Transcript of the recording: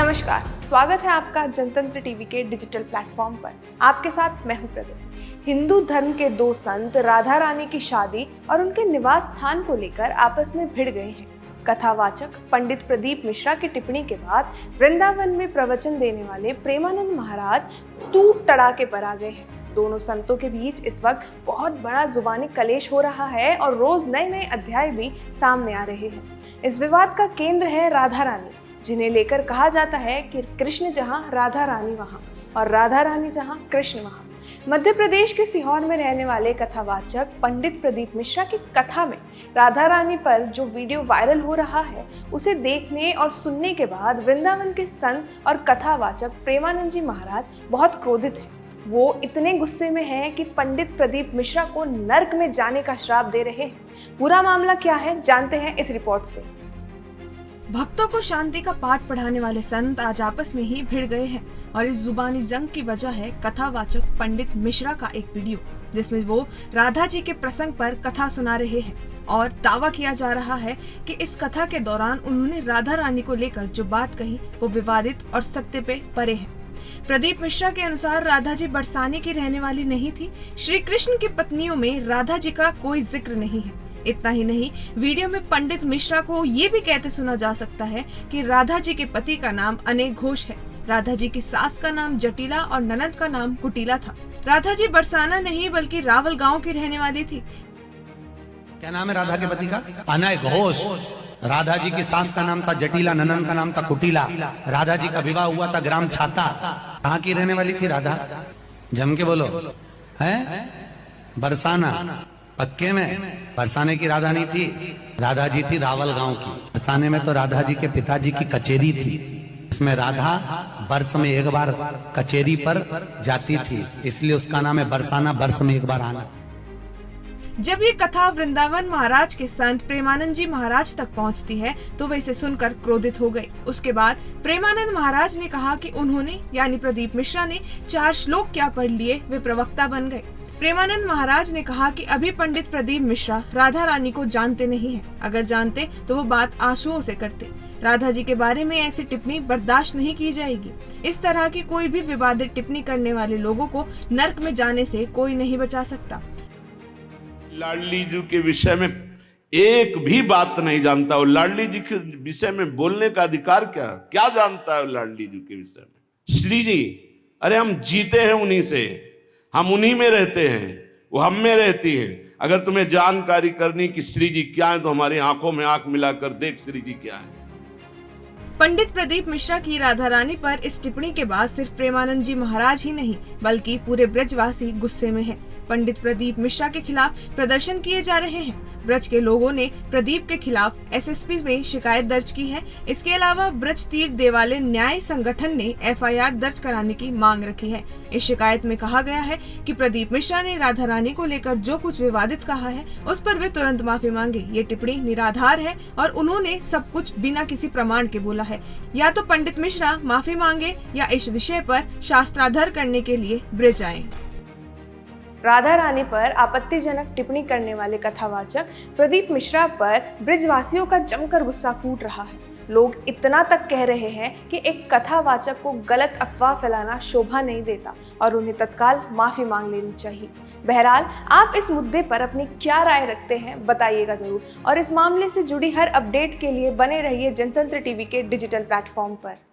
नमस्कार, स्वागत है आपका जनतंत्र टीवी के डिजिटल प्लेटफॉर्म पर। आपके साथ मैं हूं प्रगति। हिंदू धर्म के दो संत राधा रानी की शादी और उनके निवास स्थान को लेकर आपस में भिड़ गए हैं। कथावाचक पंडित प्रदीप मिश्रा की टिप्पणी के बाद वृंदावन में प्रवचन देने वाले प्रेमानंद महाराज टूट तड़ाके पर आ गए हैं। दोनों संतों के बीच इस वक्त बहुत बड़ा जुबानी कलेश हो रहा है और रोज नए नए अध्याय भी सामने आ रहे हैं। इस विवाद का केंद्र है राधा रानी, जिन्हें लेकर कहा जाता है कि कृष्ण जहां राधा रानी वहां और राधा रानी जहां कृष्ण वहां। मध्य प्रदेश के सीहोर में रहने वाले कथावाचक पंडित प्रदीप मिश्रा की कथा में राधा रानी पर जो वीडियो वायरल हो रहा है, उसे देखने और सुनने के बाद वृंदावन के संत और कथावाचक प्रेमानंद जी महाराज बहुत क्रोधित हैं। वो इतने गुस्से में हैं कि पंडित प्रदीप मिश्रा को नर्क में जाने का श्राप दे रहे हैं। पूरा मामला क्या है, जानते हैं इस रिपोर्ट से। भक्तों को शांति का पाठ पढ़ाने वाले संत आज आपस में ही भिड़ गए हैं और इस जुबानी जंग की वजह है कथावाचक पंडित मिश्रा का एक वीडियो, जिसमें वो राधा जी के प्रसंग पर कथा सुना रहे हैं और दावा किया जा रहा है कि इस कथा के दौरान उन्होंने राधा रानी को लेकर जो बात कही वो विवादित और सत्य पे परे है। प्रदीप मिश्रा के अनुसार राधा जी बरसाने की रहने वाली नहीं थी। श्री कृष्ण की पत्नियों में राधा जी का कोई जिक्र नहीं है। इतना ही नहीं, वीडियो में पंडित मिश्रा को ये भी कहते सुना जा सकता है कि राधा जी के पति का नाम अनेक घोष है, राधा जी की सास का नाम जटिला और ननद का नाम कुटिला था। राधा जी बरसाना नहीं बल्कि रावल गांव की रहने वाली थी। क्या नाम है राधा के पति का? अनेक घोष। राधा जी की सास का नाम था जटिला, ननद का नाम था कुटिला। राधा जी का विवाह हुआ था ग्राम छाता। कहाँ की रहने वाली थी राधा? जम के बोलो। है बरसाना, पक्के में। बरसाने की राधा नहीं थी, राधा जी थी रावल गांव की। बरसाने में तो राधा जी के पिताजी की कचेरी थी, इसमें राधा वर्ष में एक बार कचेरी पर जाती थी, इसलिए उसका नाम है बरसाना, वर्ष में एक बार आना। जब ये कथा वृंदावन महाराज के संत प्रेमानंद जी महाराज तक पहुंचती है तो वे इसे सुनकर क्रोधित हो गए। उसके बाद प्रेमानंद महाराज ने कहा कि उन्होंने यानी प्रदीप मिश्रा ने 4 श्लोक क्या पढ़ लिए, वे प्रवक्ता बन गए। प्रेमानंद महाराज ने कहा कि अभी पंडित प्रदीप मिश्रा राधा रानी को जानते नहीं हैं। अगर जानते तो वो बात आंसुओं से करते। राधा जी के बारे में ऐसी टिप्पणी बर्दाश्त नहीं की जाएगी। इस तरह की कोई भी विवादित टिप्पणी करने वाले लोगों को नर्क में जाने से कोई नहीं बचा सकता। लाडली जी के विषय में एक भी बात नहीं जानता। और लाडली जी के विषय में बोलने का अधिकार क्या जानता है लाडली जी के विषय में? श्री जी, अरे हम जीते हैं उन्हीं से, हम उन्हीं में रहते हैं, वो हम में रहती है। अगर तुम्हें जानकारी करनी कि श्री जी क्या है तो हमारी आंखों में आंख मिलाकर देख श्री जी क्या है। पंडित प्रदीप मिश्रा की राधा रानी पर इस टिप्पणी के बाद सिर्फ प्रेमानंद जी महाराज ही नहीं बल्कि पूरे ब्रजवासी गुस्से में हैं। पंडित प्रदीप मिश्रा के खिलाफ प्रदर्शन किए जा रहे हैं। ब्रज के लोगों ने प्रदीप के खिलाफ एसएसपी में शिकायत दर्ज की है। इसके अलावा ब्रज तीर्थ देवालय न्याय संगठन ने एफआईआर दर्ज कराने की मांग रखी है। इस शिकायत में कहा गया है कि प्रदीप मिश्रा ने राधा रानी को लेकर जो कुछ विवादित कहा है उस पर वे तुरंत माफी मांगे। ये टिप्पणी निराधार है और उन्होंने सब कुछ बिना किसी प्रमाण के बोला है। या तो पंडित मिश्रा माफी मांगे या इस विषय पर शास्त्राधार करने के लिए ब्रज आए। राधा रानी पर आपत्तिजनक टिप्पणी करने वाले कथावाचक प्रदीप मिश्रा पर ब्रजवासियों का जमकर गुस्सा फूट रहा है। लोग इतना तक कह रहे हैं कि एक कथावाचक को गलत अफवाह फैलाना शोभा नहीं देता और उन्हें तत्काल माफी मांग लेनी चाहिए। बहरहाल, आप इस मुद्दे पर अपनी क्या राय रखते हैं बताइएगा जरूर और इस मामले से जुड़ी हर अपडेट के लिए बने रहिए जनतंत्र टीवी के डिजिटल प्लेटफॉर्म पर।